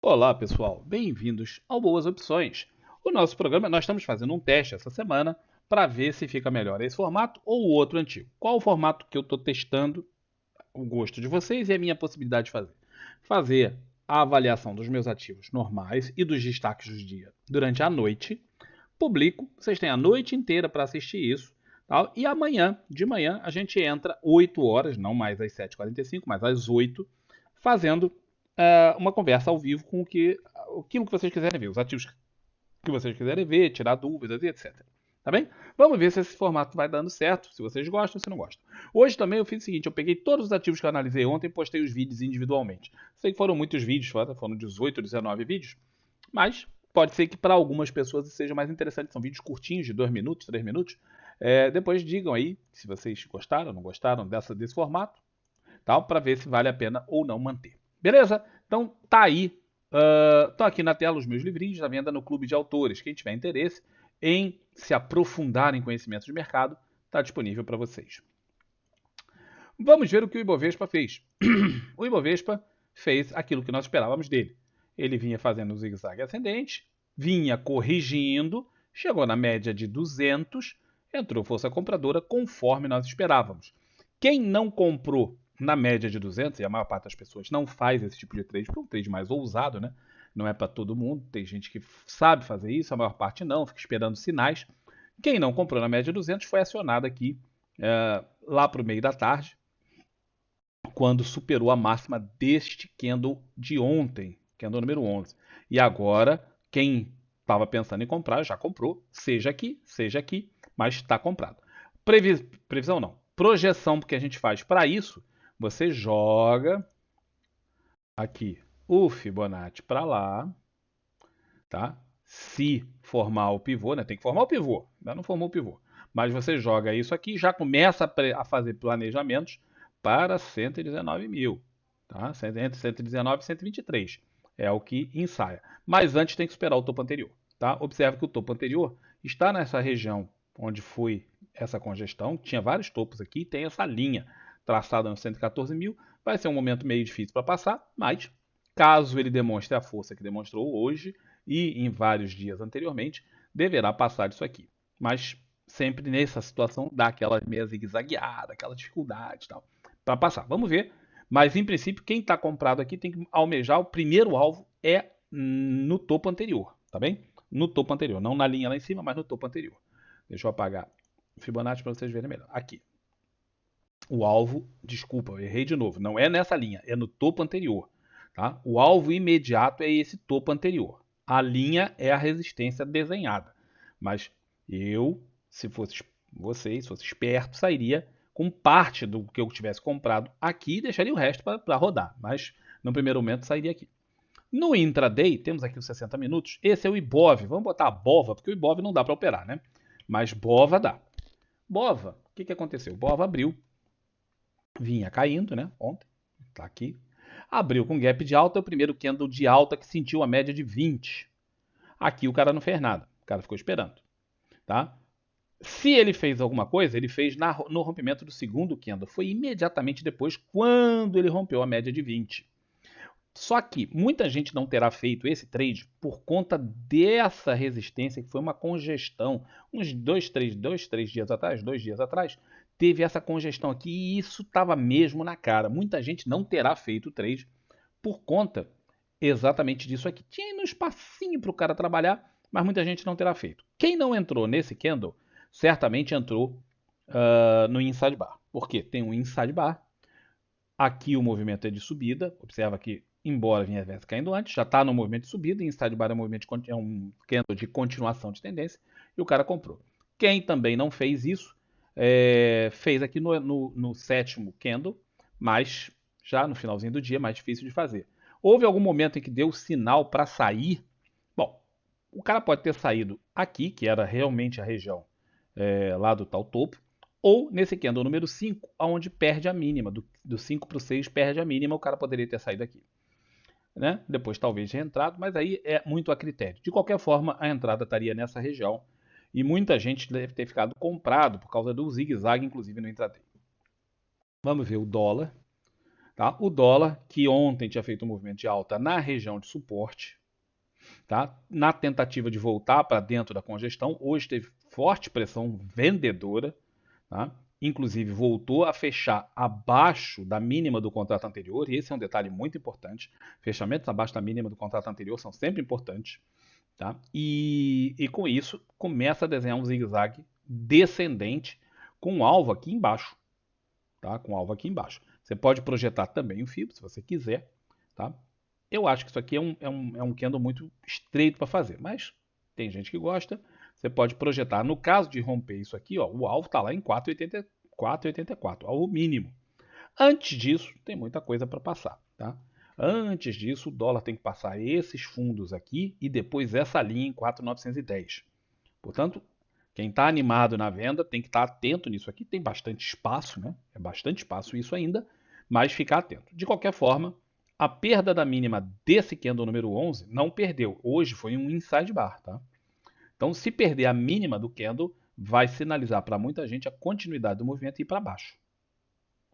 Olá, pessoal. Bem-vindos ao Boas Opções. O nosso programa, nós estamos fazendo um teste essa semana para ver se fica melhor esse formato ou o outro antigo. Qual o formato que eu estou testando, o gosto de vocês e a minha possibilidade de fazer? Fazer a avaliação dos meus ativos normais e dos destaques do dia durante a noite. Publico, vocês têm a noite inteira para assistir isso. Tal, e amanhã, de manhã, a gente entra 8 horas, não mais às 7h45, mas às 8, fazendo uma conversa ao vivo com aquilo que vocês quiserem ver, os ativos que vocês quiserem ver, tirar dúvidas e etc. Tá bem? Vamos ver se esse formato vai dando certo, se vocês gostam ou se não gostam. Hoje também eu fiz o seguinte, eu peguei todos os ativos que eu analisei ontem e postei os vídeos individualmente. Sei que foram muitos vídeos, foram 18, 19 vídeos, mas pode ser que para algumas pessoas seja mais interessante. São vídeos curtinhos, de 2 minutos, 3 minutos. Depois digam aí se vocês gostaram ou não gostaram desse formato, tal, para ver se vale a pena ou não manter. Beleza? Então tá aí. Estão aqui na tela os meus livrinhos à venda no Clube de Autores. Quem tiver interesse em se aprofundar em conhecimentos de mercado, está disponível para vocês. Vamos ver o que o Ibovespa fez. O Ibovespa fez aquilo que nós esperávamos dele. Ele vinha fazendo o zigue-zague ascendente, vinha corrigindo, chegou na média de 200, entrou força compradora conforme nós esperávamos. Quem não comprou na média de 200, e a maior parte das pessoas não faz esse tipo de trade, porque é um trade mais ousado, né? Não é para todo mundo, tem gente que sabe fazer isso, a maior parte não, fica esperando sinais. Quem não comprou na média de 200 foi acionado aqui lá para o meio da tarde, quando superou a máxima deste candle de ontem, candle número 11. E agora, quem estava pensando em comprar, já comprou, seja aqui, mas está comprado. Previsão não, projeção que a gente faz para isso, você joga aqui o Fibonacci para lá, tá? Se formar o pivô, né? Tem que formar o pivô, ainda não formou o pivô. Mas você joga isso aqui e já começa a fazer planejamentos para 119 mil, tá? Entre 119 e 123 é o que ensaia. Mas antes tem que superar o topo anterior, tá? Observe que o topo anterior está nessa região onde foi essa congestão, tinha vários topos aqui, tem essa linha traçada nos 114 mil, vai ser um momento meio difícil para passar, mas caso ele demonstre a força que demonstrou hoje e em vários dias anteriormente, deverá passar isso aqui. Mas sempre nessa situação dá aquela meia zigue-zagueada, aquela dificuldade e tal, para passar. Vamos ver. Mas em princípio, quem está comprado aqui tem que almejar o primeiro alvo é no topo anterior, tá bem? No topo anterior, não na linha lá em cima, mas no topo anterior. Deixa eu apagar o Fibonacci para vocês verem melhor. Aqui. O alvo, desculpa, eu errei de novo, não é nessa linha, é no topo anterior. Tá? O alvo imediato é esse topo anterior. A linha é a resistência desenhada. Mas eu, se fosse vocês, se fosse esperto, sairia com parte do que eu tivesse comprado aqui e deixaria o resto para rodar. Mas no primeiro momento sairia aqui. No intraday, temos aqui os 60 minutos. Esse é o IBOV. Vamos botar a BOVA, porque o IBOV não dá para operar, né? Mas BOVA dá. BOVA, o que aconteceu? BOVA abriu, vinha caindo, né? Ontem, tá aqui. Abriu com gap de alta, é o primeiro candle de alta que sentiu a média de 20. Aqui o cara não fez nada, o cara ficou esperando, tá? Se ele fez alguma coisa, ele fez no rompimento do segundo candle. Foi imediatamente depois, quando ele rompeu a média de 20. Só que muita gente não terá feito esse trade por conta dessa resistência, que foi uma congestão. Uns três dias atrás, 2 dias atrás, teve essa congestão aqui e isso estava mesmo na cara. Muita gente não terá feito o trade por conta exatamente disso aqui. Tinha no espacinho para o cara trabalhar, mas muita gente não terá feito. Quem não entrou nesse candle, certamente entrou no inside bar. Por quê? Tem um inside bar. Aqui o movimento é de subida. Observa que, embora viesse caindo antes, já está no movimento de subida. E inside bar é um candle de continuação de tendência. E o cara comprou. Quem também não fez isso, fez aqui no sétimo candle, mas já no finalzinho do dia, mais difícil de fazer. Houve algum momento em que deu sinal para sair? Bom, o cara pode ter saído aqui, que era realmente a região lá do tal topo, ou nesse candle número 5, onde perde a mínima, do 5 para o 6 perde a mínima, o cara poderia ter saído aqui. Né? Depois talvez reentrado, mas aí é muito a critério. De qualquer forma, a entrada estaria nessa região e muita gente deve ter ficado comprado por causa do zigue-zague, inclusive no intraday. Vamos ver o dólar. Tá? O dólar, que ontem tinha feito um movimento de alta na região de suporte, tá? Na tentativa de voltar para dentro da congestão, hoje teve forte pressão vendedora, tá? Inclusive voltou a fechar abaixo da mínima do contrato anterior, e esse é um detalhe muito importante. Fechamentos abaixo da mínima do contrato anterior são sempre importantes. Tá? E com isso começa a desenhar um zigue-zague descendente com um alvo aqui embaixo. Tá? Com um alvo aqui embaixo. Você pode projetar também o fibro, se você quiser. Tá? Eu acho que isso aqui é um candle muito estreito para fazer, mas tem gente que gosta. Você pode projetar. No caso de romper isso aqui, ó, o alvo está lá em 4,84, alvo mínimo. Antes disso, tem muita coisa para passar. Tá? Antes disso, o dólar tem que passar esses fundos aqui e depois essa linha em 4,910. Portanto, quem está animado na venda tem que estar atento nisso aqui. Tem bastante espaço, né? É bastante espaço isso ainda, mas ficar atento. De qualquer forma, a perda da mínima desse candle número 11 não perdeu. Hoje foi um inside bar, tá? Então, se perder a mínima do candle, vai sinalizar para muita gente a continuidade do movimento e ir para baixo.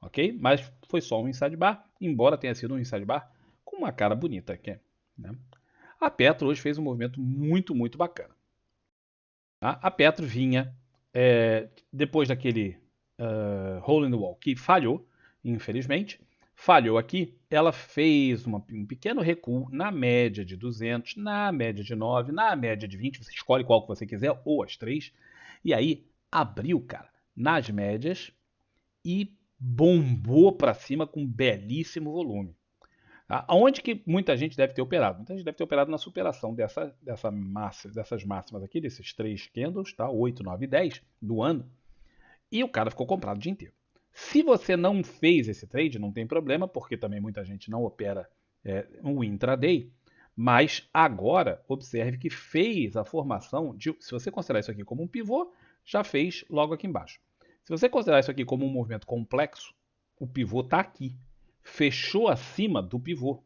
Ok? Mas foi só um inside bar, embora tenha sido um inside bar com uma cara bonita aqui, né? A Petro hoje fez um movimento muito, muito bacana. Tá? A Petro vinha, depois daquele hole in the wall que falhou, infelizmente, falhou aqui, ela fez um pequeno recuo na média de 200, na média de 9, na média de 20, você escolhe qual que você quiser, ou as três, e aí abriu, cara, nas médias e bombou para cima com belíssimo volume. Tá? Onde que muita gente deve ter operado? Muita gente deve ter operado na superação dessas máximas aqui, desses três candles, tá? 8, 9 e 10 do ano, e o cara ficou comprado o dia inteiro. Se você não fez esse trade, não tem problema, porque também muita gente não opera um intraday, mas agora observe que fez a formação de, se você considerar isso aqui como um pivô, já fez logo aqui embaixo. Se você considerar isso aqui como um movimento complexo, o pivô está aqui. Fechou acima do pivô,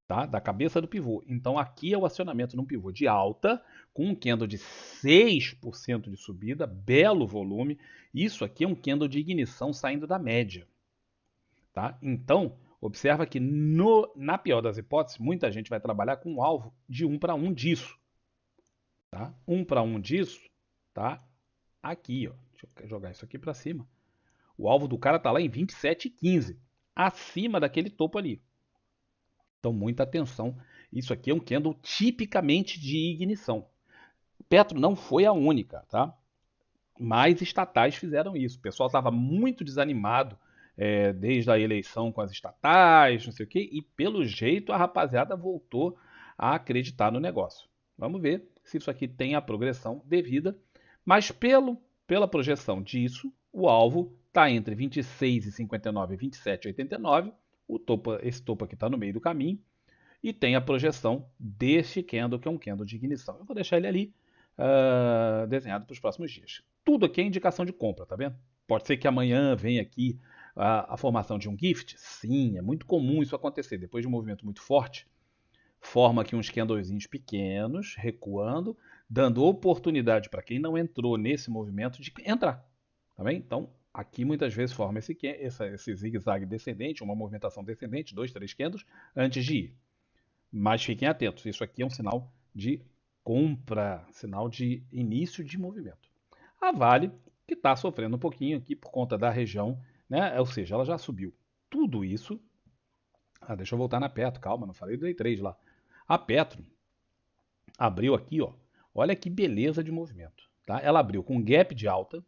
tá? Da cabeça do pivô. Então aqui é o acionamento num pivô de alta, com um candle de 6% de subida, belo volume. Isso aqui é um candle de ignição saindo da média. Tá? Então, observa que na pior das hipóteses, muita gente vai trabalhar com um alvo de 1 para 1 disso. Tá? 1 para 1 disso, tá? Aqui, ó. Deixa eu jogar isso aqui para cima. O alvo do cara está lá em 27,15, acima daquele topo ali. Então, muita atenção. Isso aqui é um candle tipicamente de ignição. Petro não foi a única, tá? Mais estatais fizeram isso. O pessoal estava muito desanimado desde a eleição com as estatais, não sei o quê, e pelo jeito a rapaziada voltou a acreditar no negócio. Vamos ver se isso aqui tem a progressão devida, mas pela projeção disso, o alvo está entre 26,59 e 27,89. Esse topo aqui está no meio do caminho. E tem a projeção deste candle, que é um candle de ignição. Eu vou deixar ele ali desenhado para os próximos dias. Tudo aqui é indicação de compra, tá vendo? Pode ser que amanhã venha aqui a formação de um gift. Sim, é muito comum isso acontecer. Depois de um movimento muito forte, forma aqui uns candlezinhos pequenos, recuando, dando oportunidade para quem não entrou nesse movimento de entrar. Tá bem? Então, aqui muitas vezes forma esse zigue-zague descendente, uma movimentação descendente, 2, 3 candles, antes de ir. Mas fiquem atentos, isso aqui é um sinal de compra, sinal de início de movimento. A Vale, que está sofrendo um pouquinho aqui por conta da região, né? Ou seja, ela já subiu tudo isso. Deixa eu voltar na Petro, calma, não falei do day trade lá. A Petro abriu aqui, ó. Olha que beleza de movimento. Tá? Ela abriu com gap de alta,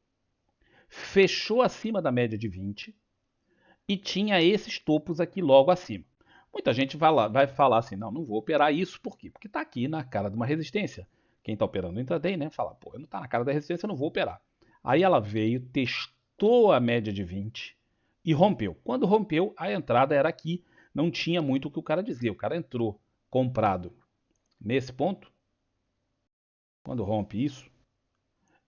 fechou acima da média de 20 e tinha esses topos aqui logo acima. Muita gente vai falar assim, não vou operar isso, por quê? Porque está aqui na cara de uma resistência. Quem está operando no intraday, né, fala, pô, não está na cara da resistência, eu não vou operar. Aí ela veio, testou a média de 20 e rompeu. Quando rompeu, a entrada era aqui, não tinha muito o que o cara dizia. O cara entrou comprado nesse ponto, quando rompe isso,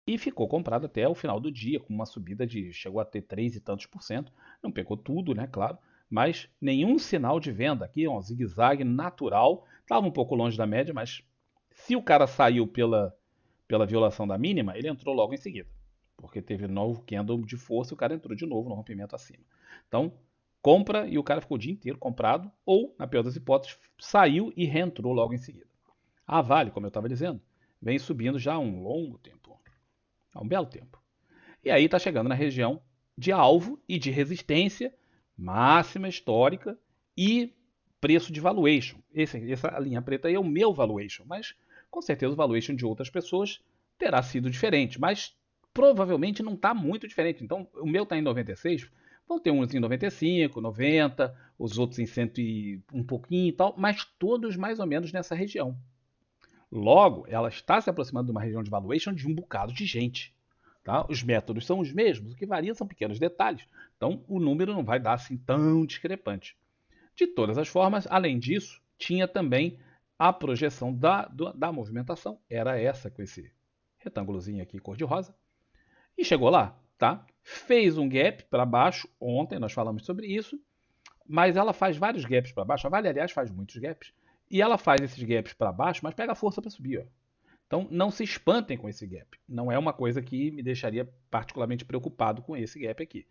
e ficou comprado até o final do dia, com uma subida chegou a ter 3 e tantos por cento. Não pegou tudo, né, claro, mas nenhum sinal de venda aqui, um zigue-zague natural. Estava um pouco longe da média, mas se o cara saiu pela violação da mínima, ele entrou logo em seguida, porque teve novo candle de força e o cara entrou de novo no rompimento acima. Então, compra e o cara ficou o dia inteiro comprado, ou, na pior das hipóteses, saiu e reentrou logo em seguida. A Vale, como eu estava dizendo, vem subindo já há um longo tempo, há um belo tempo. E aí está chegando na região de alvo e de resistência máxima histórica e preço de valuation. Essa linha preta aí é o meu valuation, mas com certeza o valuation de outras pessoas terá sido diferente, mas provavelmente não está muito diferente. Então o meu está em 96, vão ter uns em 95, 90, os outros em 100 e um pouquinho e tal, mas todos mais ou menos nessa região. Logo, ela está se aproximando de uma região de valuation de um bocado de gente. Tá? Os métodos são os mesmos, o que varia são pequenos detalhes. Então, o número não vai dar assim tão discrepante. De todas as formas, além disso, tinha também a projeção da movimentação. Era essa com esse retângulozinho aqui cor-de-rosa. E chegou lá, tá? Fez um gap para baixo. Ontem nós falamos sobre isso. Mas ela faz vários gaps para baixo. A Vale, aliás, faz muitos gaps. E ela faz esses gaps para baixo, mas pega força para subir. Ó. Então, não se espantem com esse gap. Não é uma coisa que me deixaria particularmente preocupado com esse gap aqui.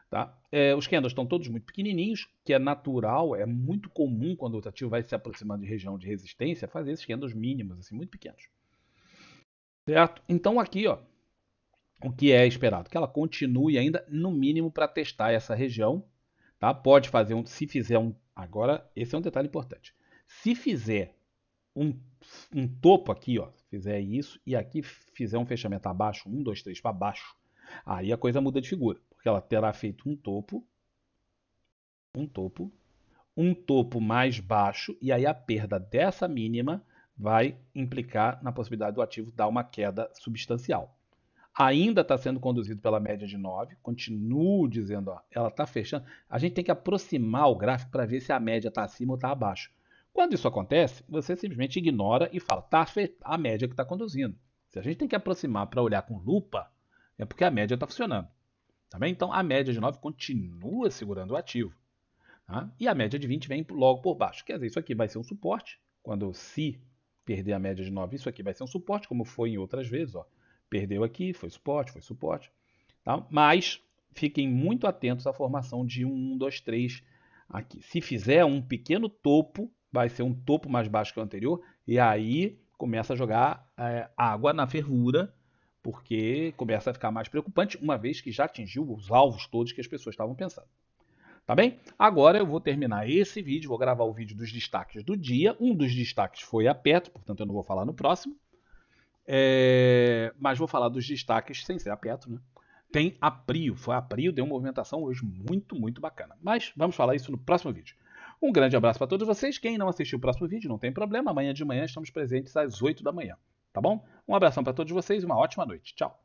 Tá? Os candles estão todos muito pequenininhos, que é natural, é muito comum quando o ativo vai se aproximando de região de resistência, fazer esses candles mínimos, assim, muito pequenos. Certo? Então, aqui, ó, o que é esperado? Que ela continue ainda, no mínimo, para testar essa região. Tá? Pode fazer se fizer um... Agora, esse é um detalhe importante. Se fizer um topo aqui, ó, fizer isso e aqui fizer um fechamento abaixo, 1, 2, 3 para baixo, aí a coisa muda de figura, porque ela terá feito um topo mais baixo, e aí a perda dessa mínima vai implicar na possibilidade do ativo dar uma queda substancial. Ainda está sendo conduzido pela média de 9, continuo dizendo, ó, ela está fechando. A gente tem que aproximar o gráfico para ver se a média está acima ou está abaixo. Quando isso acontece, você simplesmente ignora e fala, tá a média que está conduzindo. Se a gente tem que aproximar para olhar com lupa, é porque a média está funcionando. Tá bem? Então a média de 9 continua segurando o ativo. Tá? E a média de 20 vem logo por baixo. Quer dizer, isso aqui vai ser um suporte. Quando se perder a média de 9, isso aqui vai ser um suporte, como foi em outras vezes. Ó. Perdeu aqui, foi suporte, foi suporte. Tá? Mas fiquem muito atentos à formação de 1, 2, 3 aqui. Se fizer um pequeno topo, vai ser um topo mais baixo que o anterior, e aí começa a jogar água na fervura, porque começa a ficar mais preocupante, uma vez que já atingiu os alvos todos que as pessoas estavam pensando. Tá bem? Agora eu vou terminar esse vídeo, vou gravar o vídeo dos destaques do dia. Um dos destaques foi a Petro, portanto eu não vou falar no próximo. Mas vou falar dos destaques sem ser a Petro, né? Tem a Prio, a Prio deu uma movimentação hoje muito, muito bacana. Mas vamos falar isso no próximo vídeo. Um grande abraço para todos vocês. Quem não assistiu o próximo vídeo, não tem problema. Amanhã de manhã estamos presentes às 8 da manhã. Tá bom? Um abração para todos vocês e uma ótima noite. Tchau.